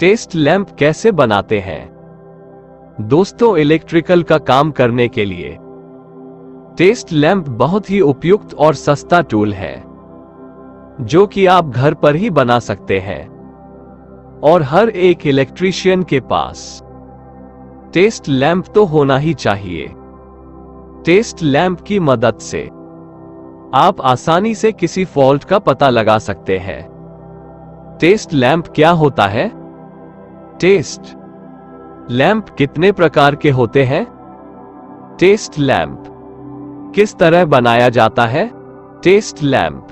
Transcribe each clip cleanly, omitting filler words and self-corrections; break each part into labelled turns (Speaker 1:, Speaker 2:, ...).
Speaker 1: Test lamp कैसे बनाते हैं? दोस्तों, इलेक्ट्रिकल का काम करने के लिए टेस्ट लैंप बहुत ही उपयुक्त और सस्ता टूल है, जो कि आप घर पर ही बना सकते हैं। और हर एक इलेक्ट्रीशियन के पास टेस्ट लैंप तो होना ही चाहिए। टेस्ट लैंप की मदद से आप आसानी से किसी फॉल्ट का पता लगा सकते हैं। टेस्ट लैंप क्या होता है? टेस्ट लैंप कितने प्रकार के होते हैं? टेस्ट लैंप किस तरह बनाया जाता है? टेस्ट लैंप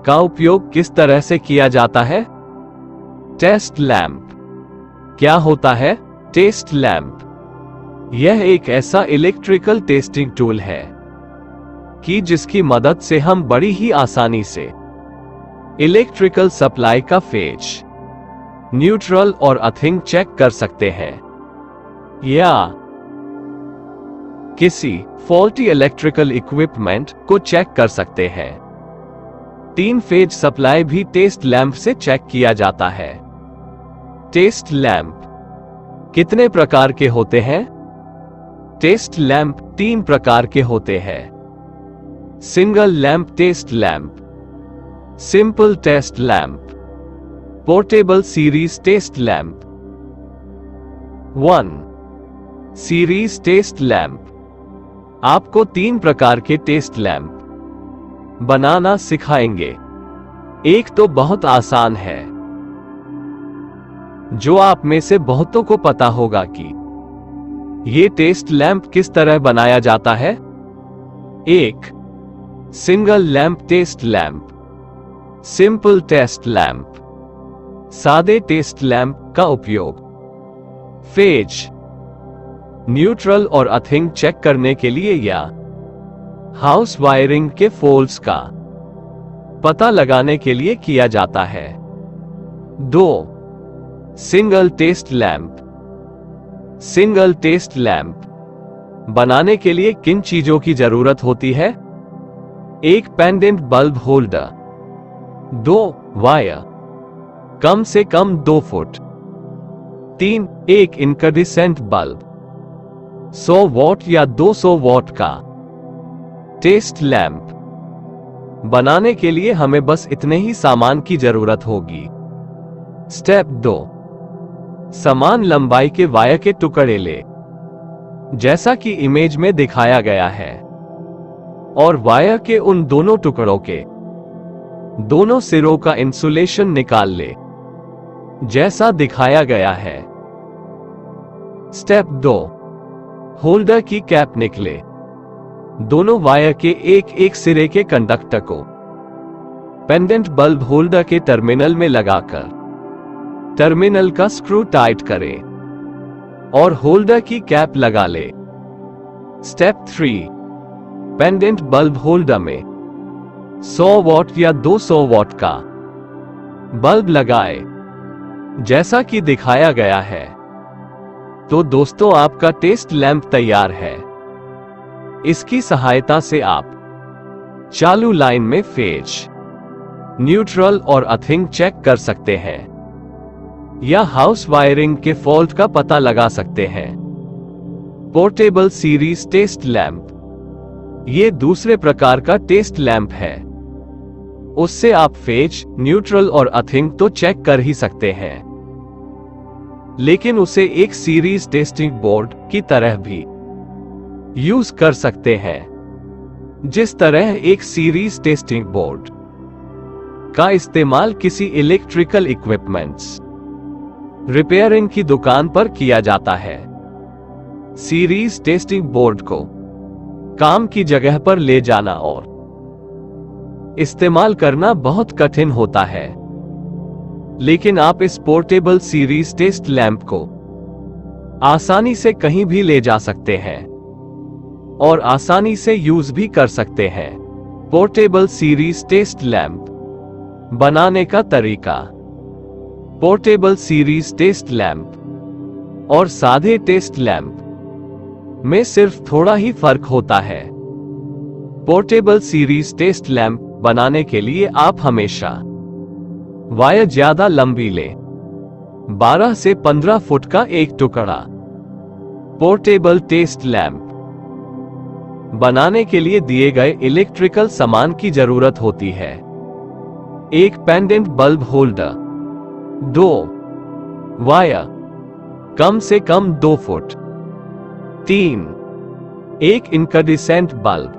Speaker 1: का उपयोग किस तरह से किया जाता है? टेस्ट लैंप क्या होता है? टेस्ट लैंप यह एक ऐसा इलेक्ट्रिकल टेस्टिंग टूल है कि जिसकी मदद से हम बड़ी ही आसानी से इलेक्ट्रिकल सप्लाई का फेज, न्यूट्रल और अर्थिंग चेक कर सकते हैं, या किसी फॉल्टी इलेक्ट्रिकल इक्विपमेंट को चेक कर सकते हैं। 3 फेज सप्लाई भी टेस्ट लैंप से चेक किया जाता है। टेस्ट लैंप कितने प्रकार के होते हैं? टेस्ट लैंप 3 प्रकार के होते हैं। Single lamp test lamp, simple test lamp, portable series test lamp. 1. Series test lamp आपको 3 प्रकार के टेस्ट लैंप बनाना सिखाएंगे। एक तो बहुत आसान है, जो आप में से बहुतों को पता होगा कि ये टेस्ट लैंप किस तरह बनाया जाता है। 1. Single lamp test lamp, simple test lamp. सादे टेस्ट लैंप का उपयोग फेज, न्यूट्रल और अर्थिंग चेक करने के लिए या हाउस वायरिंग के फॉल्ट्स का पता लगाने के लिए किया जाता है। 2. Single test lamp. Single test lamp बनाने के लिए किन चीजों की जरूरत होती है? 1. Pendant bulb holder. 2. वायर कम से कम 2 फुट। 3. एक इनकैंडेसेंट बल्ब 100 वॉट या 200 वॉट का। टेस्ट लैंप बनाने के लिए हमें बस इतने ही सामान की जरूरत होगी। स्टेप 2. समान लंबाई के वायर के टुकड़े ले, जैसा कि इमेज में दिखाया गया है, और वायर के उन दोनों टुकड़ों के दोनों सिरों का इंसुलेशन निकाल ले, जैसा दिखाया गया है। स्टेप 2. होल्डर की कैप निकले। दोनों वायर के एक सिरे के कंडक्टर को पेंडेंट बल्ब होल्डर के टर्मिनल में लगाकर टर्मिनल का स्क्रू टाइट करें और होल्डर की कैप लगा ले। स्टेप 3. पेंडेंट बल्ब होल्डर में 100 वॉट या 200 वॉट का बल्ब लगाए, जैसा कि दिखाया गया है। तो दोस्तों, आपका टेस्ट लैंप तैयार है। इसकी सहायता से आप चालू लाइन में फेज, न्यूट्रल और अर्थिंग चेक कर सकते हैं, या हाउस वायरिंग के फॉल्ट का पता लगा सकते हैं। पोर्टेबल सीरीज टेस्ट लैंप ये दूसरे प्रकार का टेस्ट लैंप है। उससे आप फेज, न्यूट्रल और अर्थिंग तो चेक कर ही सकते हैं, लेकिन उसे एक सीरीज टेस्टिंग बोर्ड की तरह भी यूज कर सकते हैं। जिस तरह एक सीरीज टेस्टिंग बोर्ड का इस्तेमाल किसी इलेक्ट्रिकल इक्विपमेंट्स रिपेयरिंग की दुकान पर किया जाता है, सीरीज टेस्टिंग बोर्ड को काम की जगह पर ले जाना और इस्तेमाल करना बहुत कठिन होता है। लेकिन आप इस पोर्टेबल सीरीज टेस्ट लैंप को आसानी से कहीं भी ले जा सकते हैं और आसानी से यूज भी कर सकते हैं। पोर्टेबल सीरीज टेस्ट लैंप बनाने का तरीका। पोर्टेबल सीरीज टेस्ट लैंप और सादे टेस्ट लैंप में सिर्फ थोड़ा ही फर्क होता है। पोर्टेबल सीरीज टेस्ट लैंप बनाने के लिए आप हमेशा वायर ज्यादा लंबी लें 12 से 15 फुट का एक टुकड़ा। पोर्टेबल टेस्ट लैंप बनाने के लिए दिए गए इलेक्ट्रिकल सामान की जरूरत होती है। एक पेंडेंट बल्ब होल्डर, 2 वायर कम से कम 2 फुट, 3 एक इनकैंडेसेंट बल्ब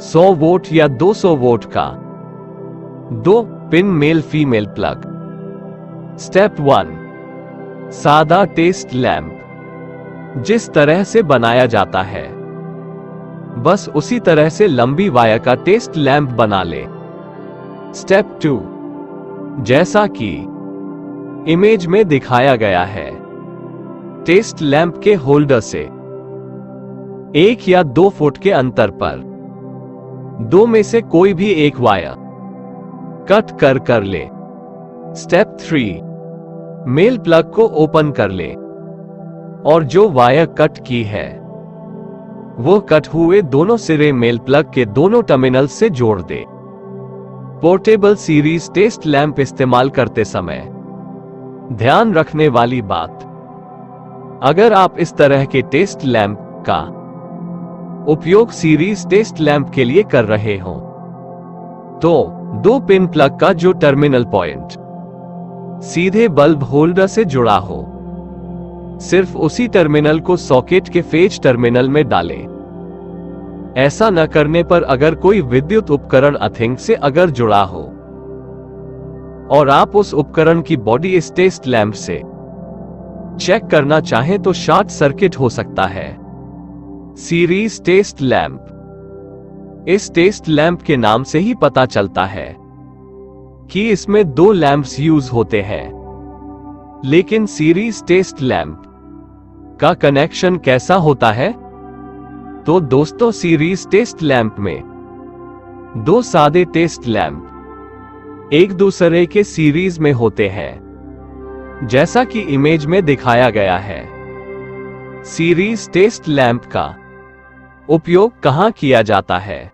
Speaker 1: 100 वोल्ट या 200 वोल्ट का, 2 pin male female plug. Step 1 सादा टेस्ट लैंप जिस तरह से बनाया जाता है बस उसी तरह से लंबी वायर का टेस्ट लैंप बना ले। स्टेप 2 जैसा कि इमेज में दिखाया गया है, टेस्ट लैंप के होल्डर से 1 या 2 फुट के अंतर पर 2 में से कोई भी एक वायर कट कर ले। स्टेप 3 मेल प्लग को ओपन कर ले और जो वायर कट की है वो कट हुए दोनों सिरे मेल प्लग के दोनों टर्मिनल से जोड़ दे। पोर्टेबल सीरीज टेस्ट लैंप इस्तेमाल करते समय ध्यान रखने वाली बात, अगर आप इस तरह के टेस्ट लैंप का उपयोग सीरीज टेस्ट लैंप के लिए कर रहे हो तो 2 पिन प्लग का जो टर्मिनल पॉइंट सीधे बल्ब होल्डर से जुड़ा हो, सिर्फ उसी टर्मिनल को सॉकेट के फेज टर्मिनल में डालें। ऐसा न करने पर अगर कोई विद्युत उपकरण अर्थिंग से अगर जुड़ा हो और आप उस उपकरण की बॉडी इस टेस्ट लैंप से चेक करना चाहें तो शॉर्ट सर्किट हो सकता है। सीरीज टेस्ट लैंप, इस टेस्ट लैंप के नाम से ही पता चलता है कि इसमें 2 लैंप्स यूज होते हैं। लेकिन सीरीज टेस्ट लैंप का कनेक्शन कैसा होता है? तो दोस्तों, सीरीज टेस्ट लैंप में 2 सादे टेस्ट लैंप एक दूसरे के सीरीज में होते हैं, जैसा कि इमेज में दिखाया गया है। सीरीज टेस्ट लैंप का उपयोग कहां किया जाता है?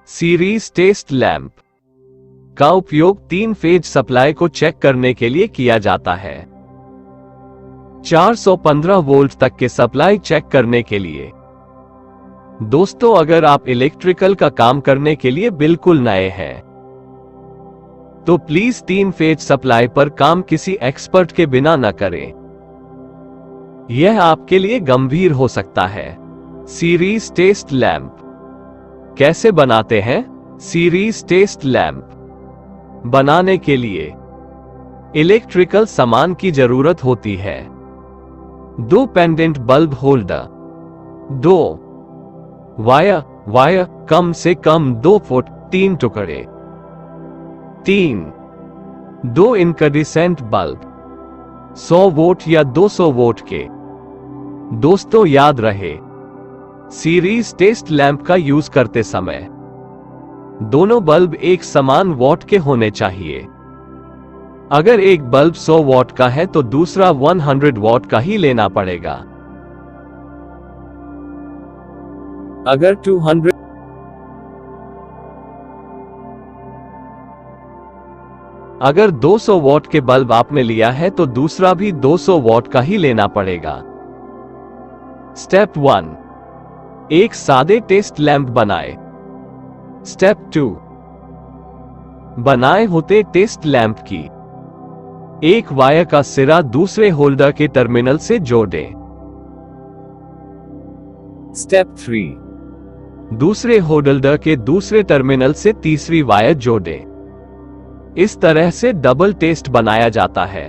Speaker 1: सीरीज टेस्ट लैंप का उपयोग 3 फेज सप्लाई को चेक करने के लिए किया जाता है। 415 वोल्ट तक के सप्लाई चेक करने के लिए। दोस्तों, अगर आप इलेक्ट्रिकल का काम करने के लिए बिल्कुल नए हैं तो प्लीज 3 फेज सप्लाई पर काम किसी एक्सपर्ट के बिना न करें, यह आपके लिए गंभीर हो सकता है। सीरीज टेस्ट लैंप कैसे बनाते हैं? सीरीज टेस्ट लैंप बनाने के लिए इलेक्ट्रिकल सामान की जरूरत होती है। 2 पेंडेंट बल्ब होल्डर, 2 वायर कम से कम 2 फुट, 3 टुकड़े, 3 2 इनकैंडेसेंट बल्ब 100 वोल्ट या 200 वोल्ट के। दोस्तों, याद रहे, सीरीज टेस्ट लैंप का यूज करते समय दोनों बल्ब एक समान वॉट के होने चाहिए। अगर एक बल्ब 100 वॉट का है तो दूसरा 100 वॉट का ही लेना पड़ेगा। अगर 200 वॉट के बल्ब आपने लिया है तो दूसरा भी 200 वॉट का ही लेना पड़ेगा। स्टेप 1 एक सादे टेस्ट लैंप बनाए। स्टेप 2 बनाए होते टेस्ट लैंप की एक वायर का सिरा दूसरे होल्डर के टर्मिनल से जोड़ें। स्टेप 3 दूसरे होल्डर के दूसरे टर्मिनल से तीसरी वायर जोड़ें। इस तरह से डबल टेस्ट बनाया जाता है।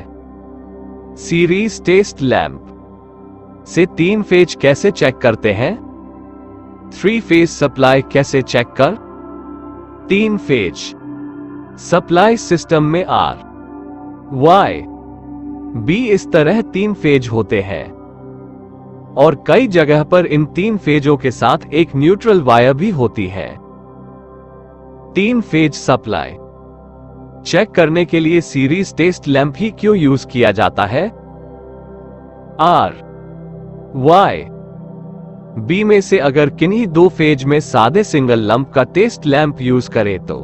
Speaker 1: सीरीज टेस्ट लैंप से 3 फेज कैसे चेक करते हैं? 3 फेज सप्लाई कैसे चेक कर? 3 फेज सप्लाई सिस्टम में R, Y, B इस तरह 3 फेज होते हैं और कई जगह पर इन 3 फेजों के साथ एक न्यूट्रल वायर भी होती है। 3 फेज सप्लाई चेक करने के लिए सीरीज टेस्ट लैंप ही क्यों यूज किया जाता है? R, Y, B में से अगर किन्हीं 2 फेज में सादे सिंगल लंप का टेस्ट लैंप यूज करें तो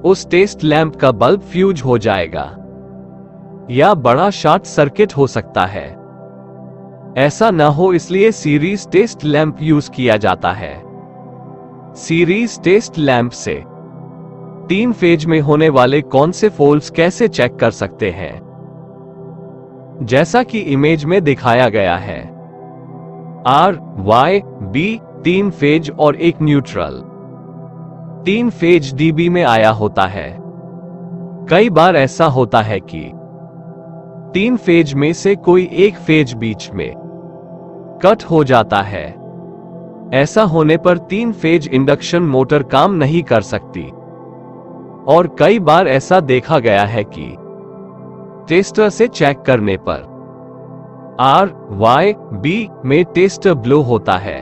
Speaker 1: उस टेस्ट लैंप का बल्ब फ्यूज हो जाएगा। या बड़ा शॉर्ट सर्किट हो सकता है। ऐसा न हो इसलिए सीरीज टेस्ट लैंप यूज किया जाता है। सीरीज टेस्ट लैंप से 3 फेज में होने वाले कौन से फॉल्ट्स कैसे चेक कर सकते हैं? जैसा कि इमेज में दिखाया गया है, आर, वाई, बी 3 फेज और एक न्यूट्रल 3 फेज डीबी में आया होता है। कई बार ऐसा होता है कि 3 फेज में से कोई एक फेज बीच में कट हो जाता है। ऐसा होने पर 3 फेज इंडक्शन मोटर काम नहीं कर सकती। और कई बार ऐसा देखा गया है कि टेस्टर से चेक करने पर आर, वाई, बी में टेस्टर ब्लो होता है,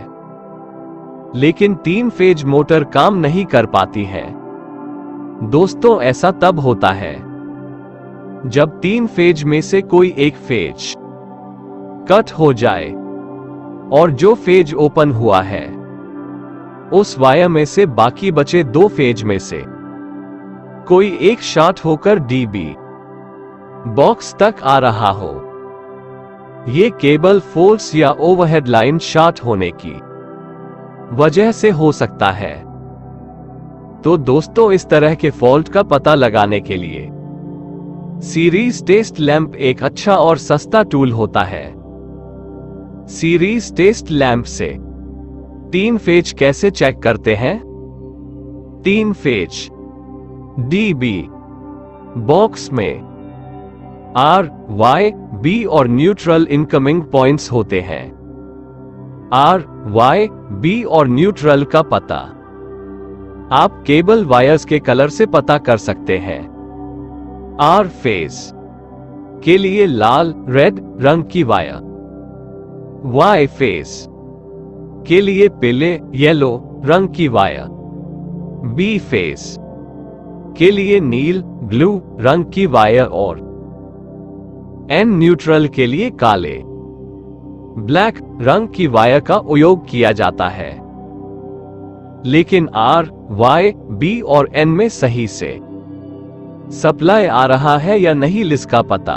Speaker 1: लेकिन 3 फेज मोटर काम नहीं कर पाती है। दोस्तों, ऐसा तब होता है जब 3 फेज में से कोई एक फेज कट हो जाए और जो फेज ओपन हुआ है उस वायर में से बाकी बचे 2 फेज में से कोई एक शॉर्ट होकर डीबी बॉक्स तक आ रहा हो। यह केबल फॉल्ट्स या ओवरहेड लाइन शॉर्ट होने की वजह से हो सकता है। तो दोस्तों, इस तरह के फॉल्ट का पता लगाने के लिए सीरीज टेस्ट लैंप एक अच्छा और सस्ता टूल होता है। सीरीज टेस्ट लैंप से 3 फेज कैसे चेक करते हैं? 3 फेज डीबी बॉक्स में आर, वाई, बी और न्यूट्रल इनकमिंग पॉइंट्स होते हैं। आर, वाई, बी और न्यूट्रल का पता आप केबल वायर्स के कलर से पता कर सकते हैं। आर फेज के लिए लाल, रेड रंग की वायर, वाई फेज के लिए पीले, येलो रंग की वायर, बी फेज के लिए नील, ब्लू रंग की वायर और एन न्यूट्रल के लिए काले, ब्लैक रंग की वायर का उपयोग किया जाता है। लेकिन आर, वाई, बी और एन में सही से सप्लाई आ रहा है या नहीं इसका पता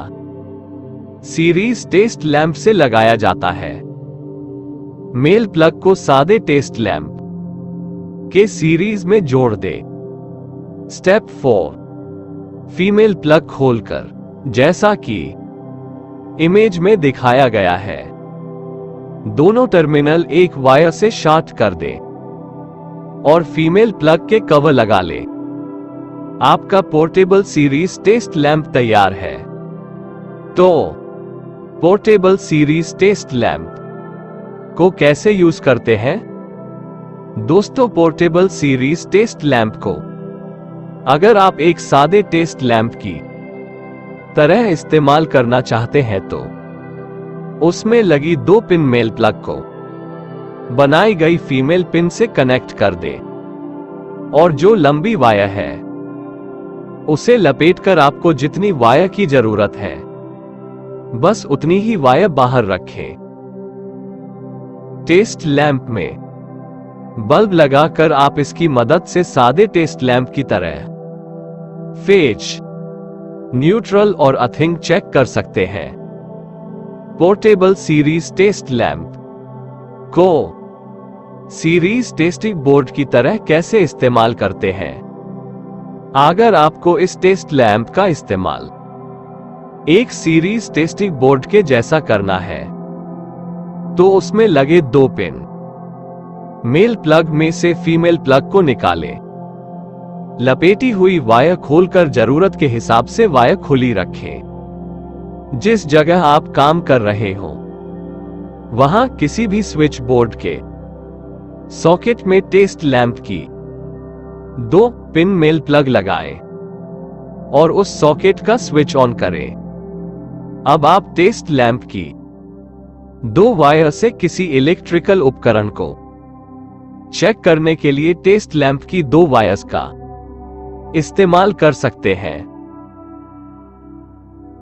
Speaker 1: सीरीज टेस्ट लैंप से लगाया जाता है। मेल प्लग को सादे टेस्ट लैंप के सीरीज में जोड़ दे। स्टेप 4, फीमेल प्लग खोलकर, जैसा कि इमेज में दिखाया गया है, दोनों टर्मिनल एक वायर से शॉर्ट कर दे और फीमेल प्लग के कवर लगा ले। आपका पोर्टेबल सीरीज टेस्ट लैंप तैयार है। तो पोर्टेबल सीरीज टेस्ट लैंप को कैसे यूज करते हैं? दोस्तों, पोर्टेबल सीरीज टेस्ट लैंप को अगर आप एक सादे टेस्ट लैंप की तरह इस्तेमाल करना चाहते हैं तो उसमें लगी 2 पिन मेल प्लग को बनाई गई फीमेल पिन से कनेक्ट कर दे और जो लंबी वायर है उसे लपेटकर आपको जितनी वायर की जरूरत है बस उतनी ही वायर बाहर रखें। टेस्ट लैंप में बल्ब लगाकर आप इसकी मदद से सादे टेस्ट लैंप की तरह फेज, न्यूट्रल और अर्थिंग चेक कर सकते हैं। पोर्टेबल सीरीज टेस्ट लैंप को सीरीज टेस्टिंग बोर्ड की तरह कैसे इस्तेमाल करते हैं? अगर आपको इस टेस्ट लैंप का इस्तेमाल एक सीरीज टेस्टिंग बोर्ड के जैसा करना है तो उसमें लगे 2 पिन मेल प्लग में से फीमेल प्लग को निकालें। लपेटी हुई वायर खोलकर जरूरत के हिसाब से वायर खुली रखें। जिस जगह आप काम कर रहे हो वहां किसी भी स्विच बोर्ड के सॉकेट में टेस्ट लैंप की 2 पिन मेल प्लग लगाएं और उस सॉकेट का स्विच ऑन करें। अब आप टेस्ट लैंप की 2 वायर से किसी इलेक्ट्रिकल उपकरण को चेक करने के लिए टेस्ट लैंप की 2 वायर्स का इस्तेमाल कर सकते हैं।